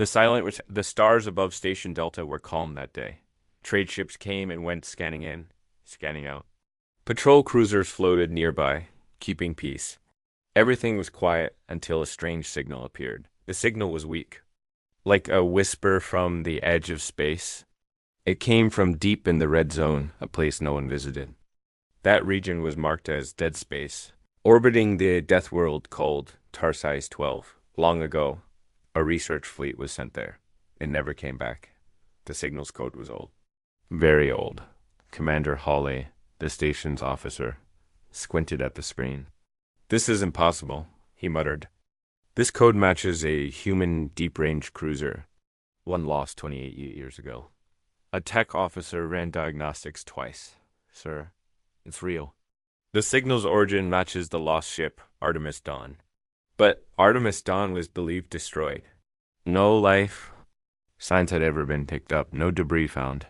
The stars above Station Delta were calm that day. Trade ships came and went, scanning in, scanning out. Patrol cruisers floated nearby, keeping peace. Everything was quiet until a strange signal appeared. The signal was weak, like a whisper from the edge of space. It came from deep in the red zone, a place no one visited. That region was marked as dead space, orbiting the Deathworld called Tarsi's 12. Long ago, a research fleet was sent there. It never came back. The signal's code was old. Very old. Commander Hawley, the station's officer, squinted at the screen. "This is impossible," he muttered. "This code matches a human deep-range cruiser, one lost 28 years ago." A tech officer ran diagnostics twice. "Sir, it's real. The signal's origin matches the lost ship, Artemis Dawn. But Artemis Dawn was believed destroyed. No life signs had ever been picked up, no debris found.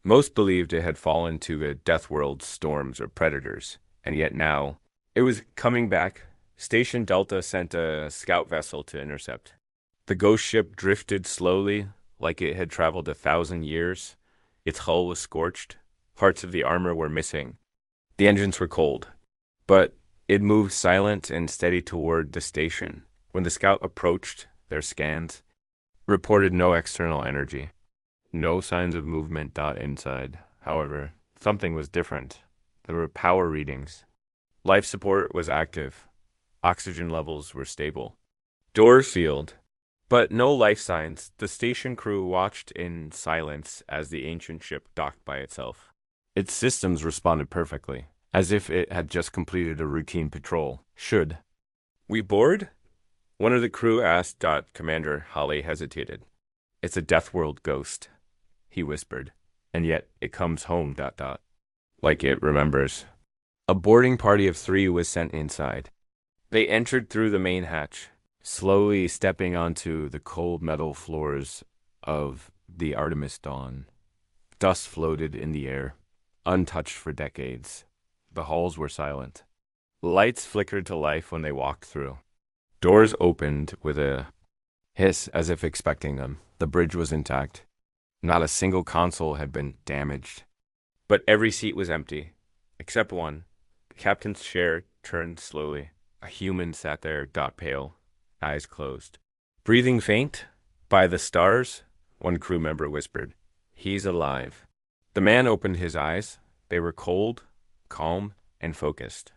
Most believed it had fallen to the Deathworld's storms or predators, and yet now it was coming back. Station Delta sent a scout vessel to intercept. The ghost ship drifted slowly, like it had traveled 1,000 years. Its hull was scorched. Parts of the armor were missing. The engines were cold. But it moved silent and steady toward the station. When the scout approached, their scans reported no external energy. No signs of movement. Inside. However, something was different. There were power readings. Life support was active. Oxygen levels were stable. Doors sealed. But no life signs. The station crew watched in silence as the ancient ship docked by itself. Its systems responded perfectly, as if it had just completed a routine patrol. "Should we board?" one of the crew asked. Commander Hawley hesitated. "It's a Deathworld ghost," he whispered, "and yet it comes home. Like it remembers." A boarding party of 3 was sent inside. They entered through the main hatch, slowly stepping onto the cold metal floors of the Artemis Dawn. Dust floated in the air, untouched for decades. The halls were silent. Lights flickered to life when they walked through. Doors opened with a hiss as if expecting them. The bridge was intact. Not a single console had been damaged. But every seat was empty, except one. The captain's chair turned slowly. A human sat there, pale, eyes closed. "Breathing faint? By the stars?" one crew member whispered. "He's alive." The man opened his eyes. They were cold, calm, and focused.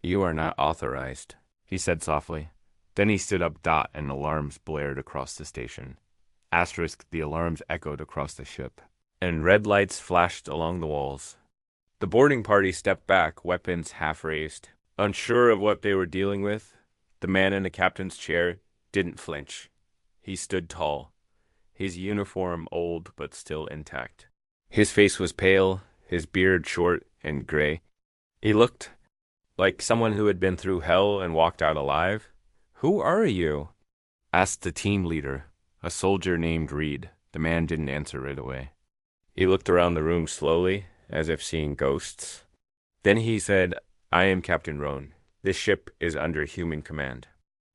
"You are not authorized," he said softly. Then he stood up. And alarms blared across the station. Asterisk, the alarms echoed across the ship, and red lights flashed along the walls. The boarding party stepped back, weapons half raised. Unsure of what they were dealing with, the man in the captain's chair didn't flinch. He stood tall, his uniform old but still intact. His face was pale, his beard short and gray. He looked like someone who had been through hell and walked out alive. "Who are you?" asked the team leader, a soldier named Reed. The man didn't answer right away. He looked around the room slowly, as if seeing ghosts. Then he said, "I am Captain Roan. This ship is under human command."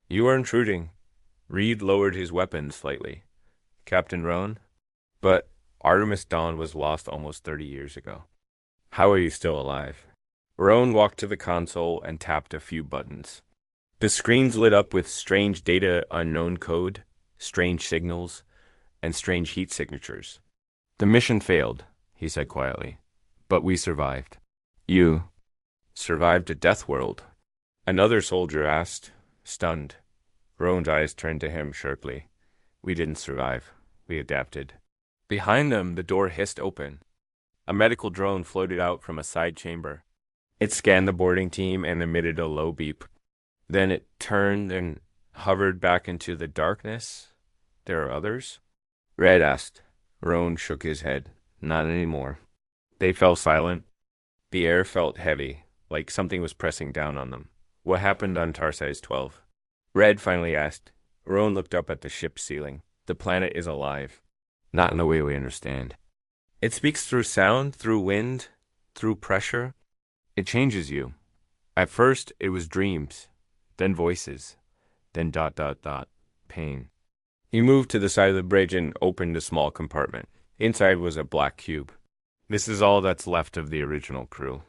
"You are intruding." Reed lowered his weapon slightly. "Captain Roan? But Artemis Dawn was lost almost 30 years ago. How are you still alive?" Roan walked to the console and tapped a few buttons. The screens lit up with strange data, unknown code, strange signals, and strange heat signatures. "The mission failed," he said quietly, "but we survived." "You survived a Deathworld?" another soldier asked, stunned. Roan's eyes turned to him sharply. "We didn't survive. We adapted." Behind them, the door hissed open. A medical drone floated out from a side chamber. It scanned the boarding team and emitted a low beep. Then it turned and hovered back into the darkness. "There are others?" Red asked. Roan shook his head. "Not anymore." They fell silent. The air felt heavy, like something was pressing down on them. "What happened on Tarsi's 12? Red finally asked. Roan looked up at the ship's ceiling. "The planet is alive. Not in the way we understand. It speaks through sound, through wind, through pressure. It changes you. At first, it was dreams, then voices, then ... pain. He moved to the side of the bridge and opened a small compartment. Inside was a black cube. This is all that's left of the original crew.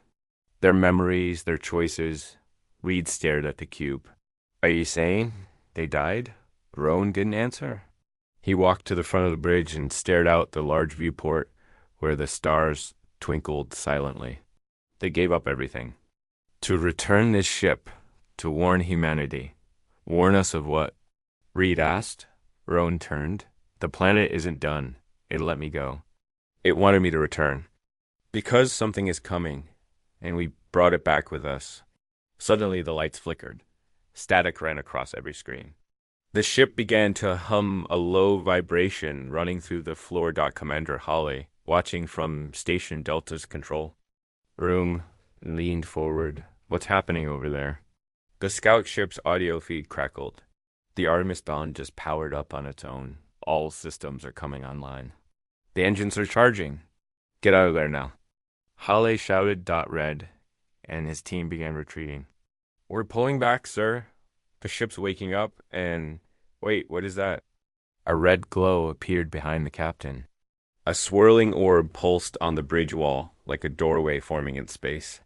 Their memories, their choices. Reed stared at the cube. Are you saying they died? Roan didn't answer. He walked to the front of the bridge and stared out the large viewport where the stars twinkled silently. They gave up everything. To return this ship, to warn humanity. Warn us of what? Reed asked. Roan turned. The planet isn't done. It let me go. It wanted me to return. Because something is coming, and we brought it back with us. Suddenly the lights flickered. Static ran across every screen. The ship began to hum a low vibration running through the floor. Commander Hawley, watching from Station Delta's control room, leaned forward. What's happening over there? The scout ship's audio feed crackled. The Artemis Dawn just powered up on its own. All systems are coming online. The engines are charging. Get out of there now. Hawley shouted. Read, and his team began retreating. We're pulling back, sir. The ship's waking up, and... Wait, what is that? A red glow appeared behind the captain. A swirling orb pulsed on the bridge wall, like a doorway forming in space.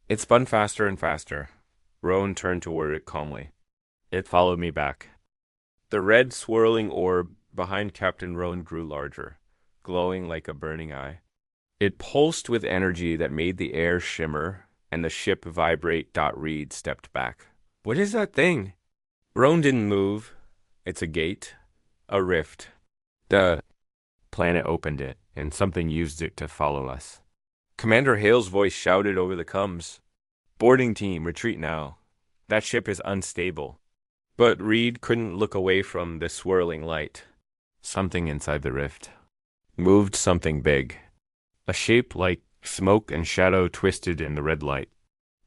It spun faster and faster. Roan turned toward it calmly. It followed me back. The red swirling orb behind Captain Roan grew larger, glowing like a burning eye. It pulsed with energy that made the air shimmer, and the ship vibrate. Reed stepped back. What is that thing? Roan didn't move. It's a gate. A rift. The planet opened it, and something used it to follow us. Commander Hale's voice shouted over the comms. Boarding team, retreat now. That ship is unstable. But Reed couldn't look away from the swirling light. Something inside the rift moved, something big. A shape like smoke and shadow twisted in the red light.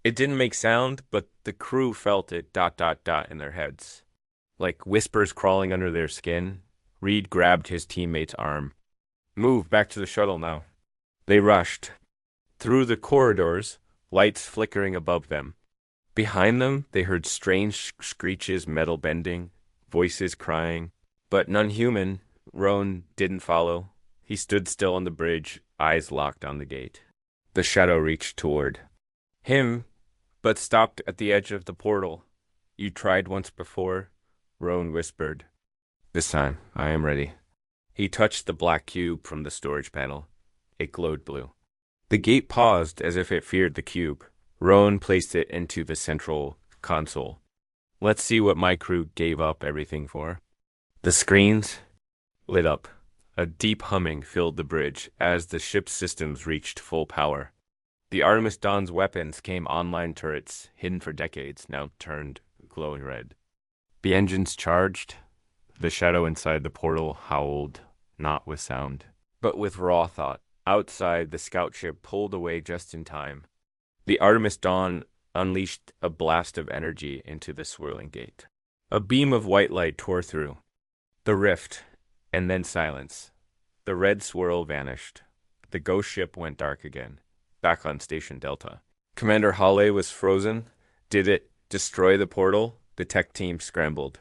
It didn't make sound, but the crew felt it. In their heads. Like whispers crawling under their skin. Reed grabbed his teammate's arm. Move back to the shuttle now. They rushed. Through the corridors, lights flickering above them. Behind them, they heard strange screeches, metal bending, voices crying. But none human. Roan didn't follow. He stood still on the bridge, eyes locked on the gate. The shadow reached toward him, but stopped at the edge of the portal. You tried once before, Roan whispered. This time, I am ready. He touched the black cube from the storage panel. It glowed blue. The gate paused as if it feared the cube. Roan placed it into the central console. Let's see what my crew gave up everything for. The screens lit up. A deep humming filled the bridge as the ship's systems reached full power. The Artemis Dawn's weapons came online. Turrets, hidden for decades, now turned glowing red. The engines charged. The shadow inside the portal howled, not with sound, but with raw thought. Outside, the scout ship pulled away just in time. The Artemis Dawn unleashed a blast of energy into the swirling gate. A beam of white light tore through. The rift, and then silence. The red swirl vanished. The ghost ship went dark again, back on Station Delta. Commander Hawley was frozen. Did it destroy the portal? The tech team scrambled.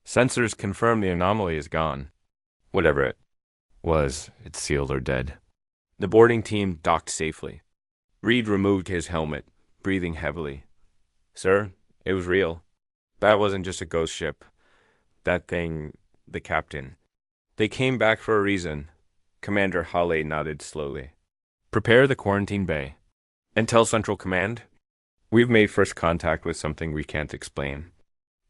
Sensors confirm the anomaly is gone. Whatever it was, it's sealed or dead. The boarding team docked safely. Reed removed his helmet, breathing heavily. Sir, it was real. That wasn't just a ghost ship. That thing, the captain. They came back for a reason. Commander Hawley nodded slowly. Prepare the quarantine bay. And tell Central Command, we've made first contact with something we can't explain.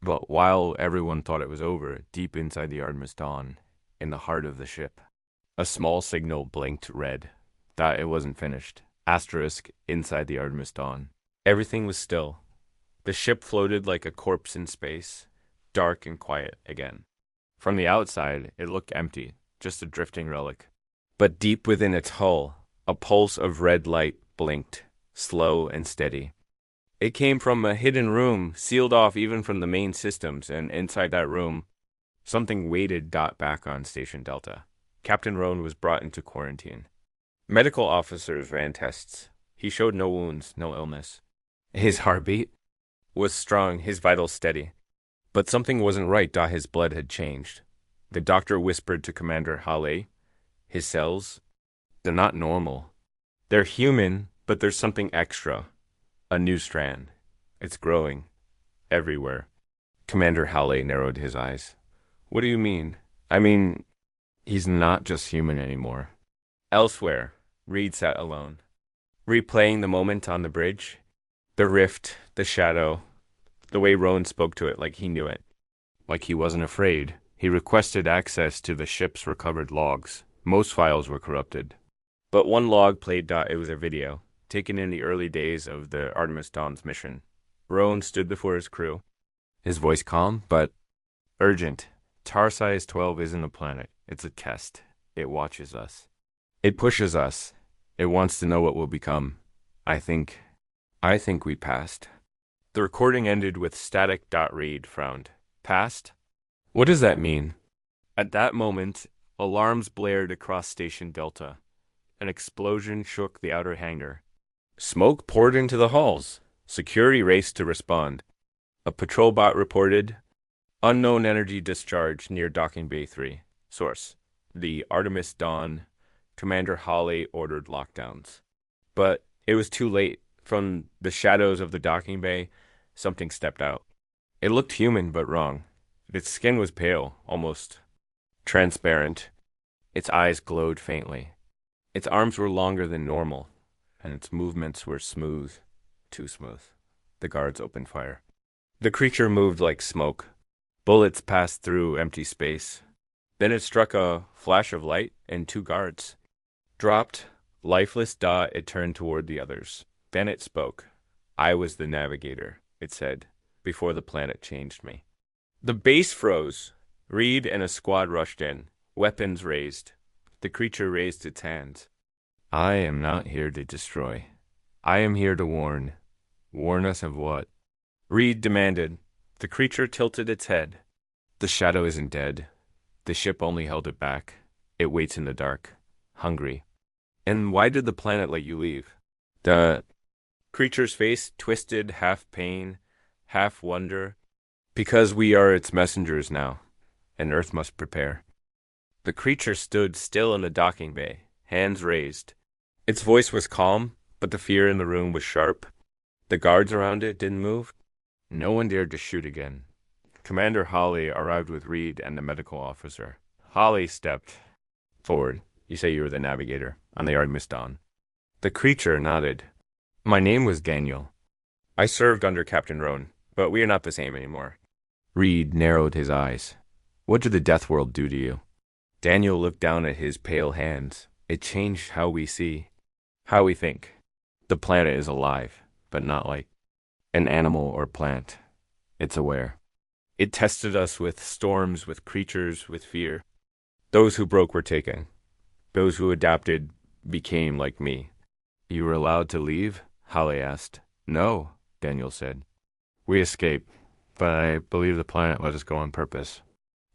But while everyone thought it was over, deep inside the Artemis Dawn, in the heart of the ship, a small signal blinked red. That it wasn't finished. Asterisk inside the Artemis Dawn. Everything was still. The ship floated like a corpse in space, dark and quiet again. From the outside, it looked empty, just a drifting relic. But deep within its hull, a pulse of red light blinked, slow and steady. It came from a hidden room, sealed off even from the main systems, and inside that room, something waited. Back on Station Delta. Captain Roan was brought into quarantine. Medical officers ran tests. He showed no wounds, no illness. His heartbeat was strong, his vitals steady. But something wasn't right. His blood had changed. The doctor whispered to Commander Hale, his cells, they're not normal. They're human, but there's something extra. A new strand. It's growing. Everywhere. Commander Hale narrowed his eyes. What do you mean? I mean, he's not just human anymore. Elsewhere, Reed sat alone, replaying the moment on the bridge. The rift, the shadow, the way Rowan spoke to it like he knew it. Like he wasn't afraid. He requested access to the ship's recovered logs. Most files were corrupted. But one log played. It was a video, taken in the early days of the Artemis Dawn's mission. Rowan stood before his crew, his voice calm, but urgent. Tarsius 12 isn't a planet. It's a test. It watches us. It pushes us. It wants to know what we'll become. I think we passed. The recording ended with static. Reed frowned. Passed? What does that mean? At that moment, alarms blared across Station Delta. An explosion shook the outer hangar. Smoke poured into the halls. Security raced to respond. A patrol bot reported, unknown energy discharge near Docking Bay 3. Source, the Artemis Dawn. Commander Hale ordered lockdowns. But it was too late. From the shadows of the docking bay, something stepped out. It looked human, but wrong. Its skin was pale, almost transparent. Its eyes glowed faintly. Its arms were longer than normal, and its movements were smooth. Too smooth. The guards opened fire. The creature moved like smoke. Bullets passed through empty space. Then it struck a flash of light, and 2 guards dropped. Lifeless. It turned toward the others. Then it spoke. I was the navigator, it said, before the planet changed me. The base froze. Reed and a squad rushed in, weapons raised. The creature raised its hands. I am not here to destroy. I am here to warn. Warn us of what? Reed demanded. The creature tilted its head. The shadow isn't dead. The ship only held it back. It waits in the dark, hungry. And why did the planet let you leave? The creature's face twisted, half pain, half wonder. Because we are its messengers now, and Earth must prepare. The creature stood still in the docking bay, hands raised. Its voice was calm, but the fear in the room was sharp. The guards around it didn't move. No one dared to shoot again. Commander Hale arrived with Reed and the medical officer. Hale stepped forward. You say you were the navigator on the Artemis Dawn. The creature nodded. My name was Daniel. I served under Captain Roan, but we are not the same anymore. Reed narrowed his eyes. What did the Deathworld do to you? Daniel looked down at his pale hands. It changed how we see, how we think. The planet is alive, but not like an animal or plant. It's aware. It tested us with storms, with creatures, with fear. Those who broke were taken. Those who adapted became like me. You were allowed to leave? Hale asked. No, Daniel said. We escaped, but I believe the planet let us go on purpose.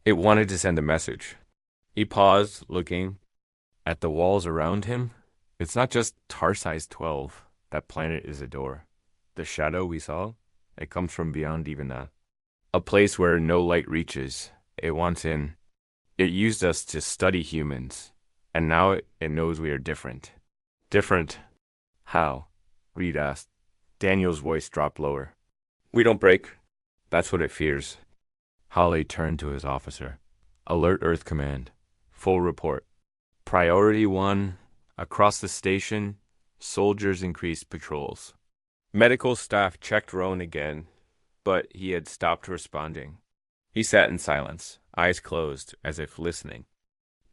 It wanted to send a message. He paused, looking at the walls around him. It's not just Tarsius 12. That planet is a door. The shadow we saw, it comes from beyond even that. A place where no light reaches. It wants in. It used us to study humans, and now it knows we are different. Different? How? Reed asked. Daniel's voice dropped lower. We don't break. That's what it fears. Hale turned to his officer. Alert Earth Command. Full report. Priority 1. Across the station, soldiers increased patrols. Medical staff checked Roan again, but he had stopped responding. He sat in silence, eyes closed, as if listening.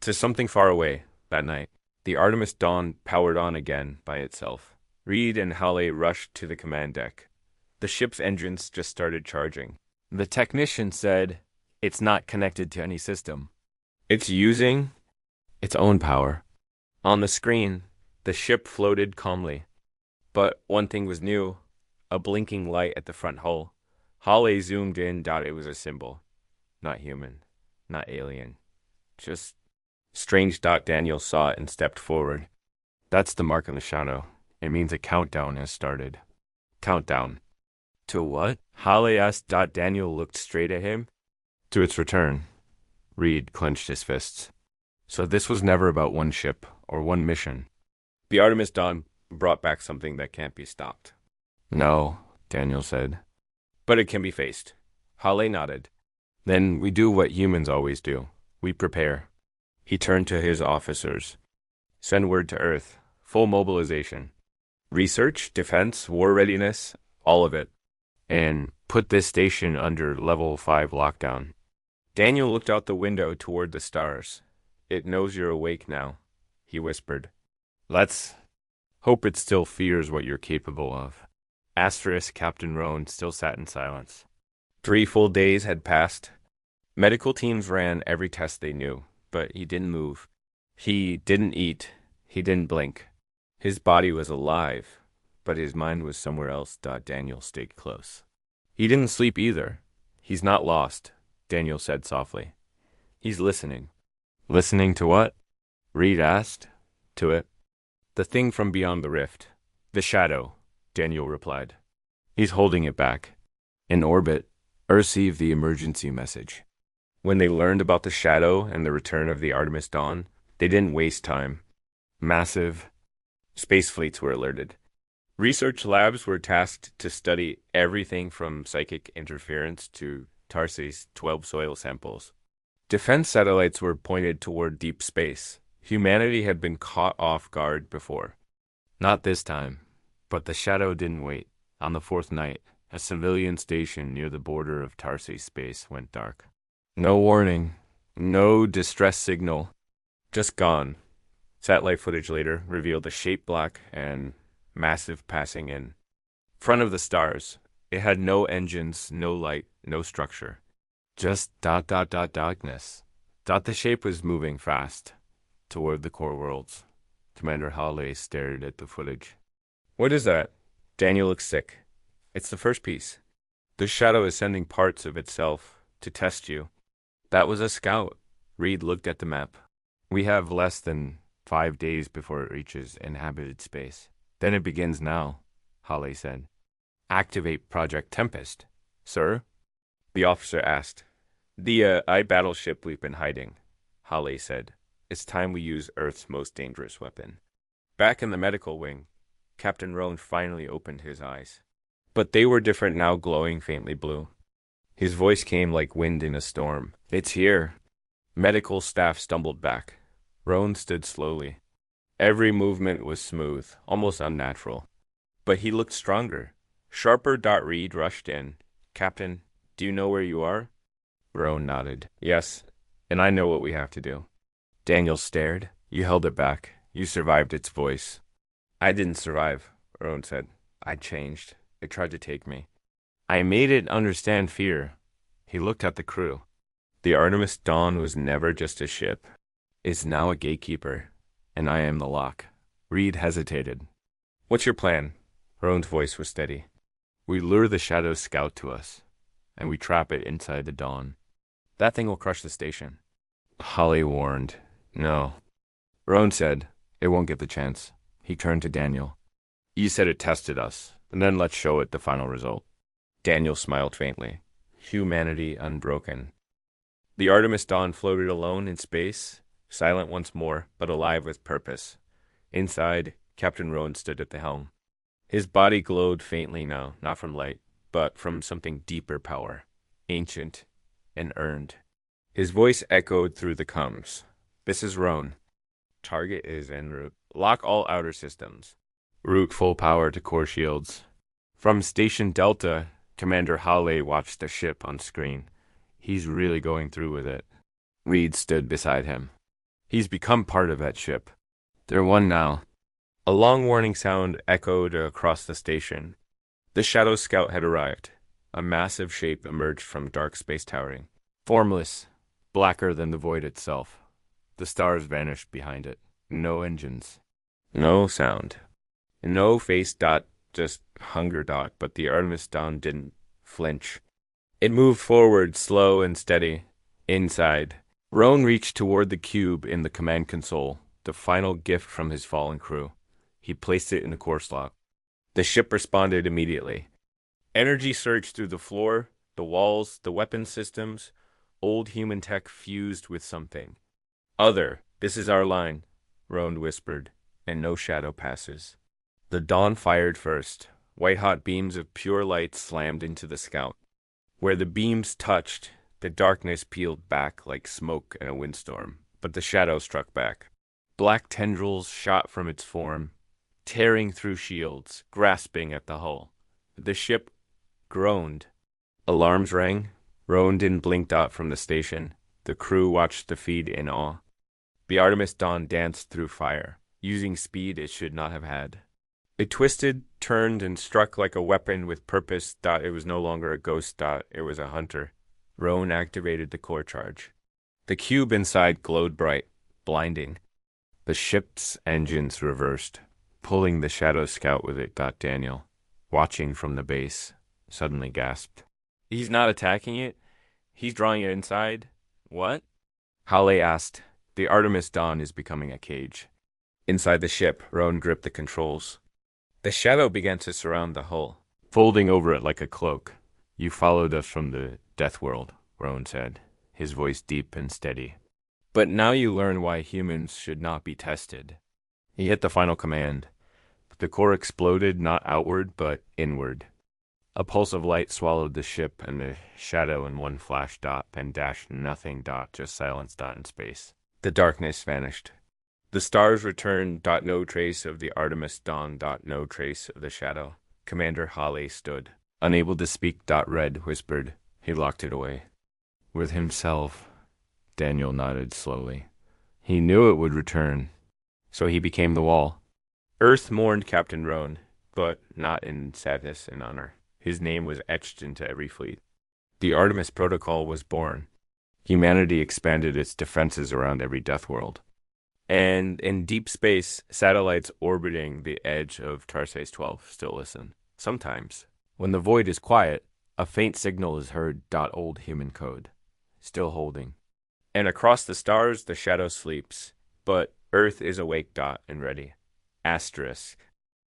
To something far away, that night, the Artemis Dawn powered on again by itself. Reed and Hale rushed to the command deck. The ship's engines just started charging. The technician said, it's not connected to any system. It's using its own power. On the screen, the ship floated calmly. But one thing was new, a blinking light at the front hull. Hale zoomed in. It was a symbol. Not human, not alien. Just strange. Daniel saw it and stepped forward. That's the mark in the shadow. It means a countdown has started. Countdown. To what? Hale asked. Daniel looked straight at him. To its return. Reed clenched his fists. So this was never about one ship or one mission. The Artemis Dawn brought back something that can't be stopped. No, Daniel said. But it can be faced. Hale nodded. Then we do what humans always do. We prepare. He turned to his officers. Send word to Earth. Full mobilization. Research, defense, war readiness, all of it. And put this station under level 5 lockdown. Daniel looked out the window toward the stars. It knows you're awake now, he whispered. Let's hope it still fears what you're capable of. Asterisk Captain Roan still sat in silence. 3 full days had passed. Medical teams ran every test they knew, but he didn't move. He didn't eat. He didn't blink. His body was alive, but his mind was somewhere else. Daniel stayed close. He didn't sleep either. He's not lost, Daniel said softly. He's listening. Listening to what? Reed asked. To it. The thing from beyond the rift. The shadow, Daniel replied. He's holding it back. In orbit, received the emergency message. When they learned about the shadow and the return of the Artemis Dawn, they didn't waste time. Massive space fleets were alerted. Research labs were tasked to study everything from psychic interference to Tarsi's 12 soil samples. Defense satellites were pointed toward deep space. Humanity had been caught off guard before. Not this time. But the shadow didn't wait. On the 4th night, a civilian station near the border of Tarsi space went dark. No warning. No distress signal. Just gone. Satellite footage later revealed a shape black and massive passing in front of the stars. It had no engines, no light, no structure. Just darkness. The shape was moving fast toward the core worlds. Commander Hale stared at the footage. What is that? Daniel looked sick. It's the first piece. The shadow is sending parts of itself to test you. That was a scout. Reed looked at the map. We have less than 5 days before it reaches inhabited space. Then it begins now, Hale said. Activate Project Tempest. Sir? The officer asked. The battleship we've been hiding, Hale said. It's time we use Earth's most dangerous weapon. Back in the medical wing, Captain Roan finally opened his eyes. But they were different now, glowing faintly blue. His voice came like wind in a storm. It's here. Medical staff stumbled back. Roan stood slowly. Every movement was smooth, almost unnatural. But he looked stronger. Sharper. Reed rushed in. Captain, do you know where you are? Roan nodded. Yes, and I know what we have to do. Daniel stared. You held it back. You survived its voice. I didn't survive, Roan said. I changed. It tried to take me. I made it understand fear. He looked at the crew. The Artemis Dawn was never just a ship. It's now a gatekeeper, and I am the lock. Reed hesitated. What's your plan? Roan's voice was steady. We lure the Shadow Scout to us, and we trap it inside the Dawn. That thing will crush the station. Holly warned. No. Roan said, it won't get the chance. He turned to Daniel. You said it tested us, and then let's show it the final result. Daniel smiled faintly. Humanity unbroken. The Artemis Dawn floated alone in space, silent once more, but alive with purpose. Inside, Captain Roan stood at the helm. His body glowed faintly now, not from light, but from something deeper power, ancient and earned. His voice echoed through the comms. This is Roan. Target is en route. Lock all outer systems. Route full power to core shields. From Station Delta, Commander Hale watched the ship on screen. He's really going through with it. Reed stood beside him. He's become part of that ship. They're one now. A long warning sound echoed across the station. The Shadow Scout had arrived. A massive shape emerged from dark space towering. Formless, blacker than the void itself. The stars vanished behind it. No engines. No sound. No face. Just hunger. But the Artemis Dawn didn't flinch. It moved forward, slow and steady. Inside, Roan reached toward the cube in the command console, the final gift from his fallen crew. He placed it in the core slot. The ship responded immediately. Energy surged through the floor, the walls, the weapon systems. Old human tech fused with something. Other, this is our line, Roan whispered, and no shadow passes. The dawn fired first. White-hot beams of pure light slammed into the scout. Where the beams touched, the darkness peeled back like smoke in a windstorm, but the shadow struck back. Black tendrils shot from its form, tearing through shields, grasping at the hull. The ship groaned. Alarms rang. Roan didn't blink dot from the station. The crew watched the feed in awe. The Artemis Dawn danced through fire, using speed it should not have had. It twisted, turned, and struck like a weapon with purpose. It was no longer a ghost. It was a hunter. Roan activated the core charge. The cube inside glowed bright, blinding. The ship's engines reversed, pulling the Shadow Scout with it. Daniel, watching from the base, suddenly gasped. He's not attacking it? He's drawing it inside? What? Hale asked. The Artemis Dawn is becoming a cage. Inside the ship, Roan gripped the controls. The shadow began to surround the hull, folding over it like a cloak. You followed us from the Deathworld, Roan said, his voice deep and steady. But now you learn why humans should not be tested. He hit the final command. The core exploded not outward, but inward. A pulse of light swallowed the ship and the shadow in one flash. And dashed nothing. Just silence. In space. The darkness vanished. The stars returned. No trace of the Artemis Dawn. No trace of the shadow. Commander Hale stood, unable to speak. Red whispered. He locked it away. With himself, Daniel nodded slowly. He knew it would return, so he became the wall. Earth mourned Captain Roan, but not in sadness and honor. His name was etched into every fleet. The Artemis Protocol was born. Humanity expanded its defenses around every death world. And in deep space, satellites orbiting the edge of Tarses 12 still listen. Sometimes, when the void is quiet, a faint signal is heard. Old human code, still holding. And across the stars, the shadow sleeps, but Earth is awake. And ready. Asterisk.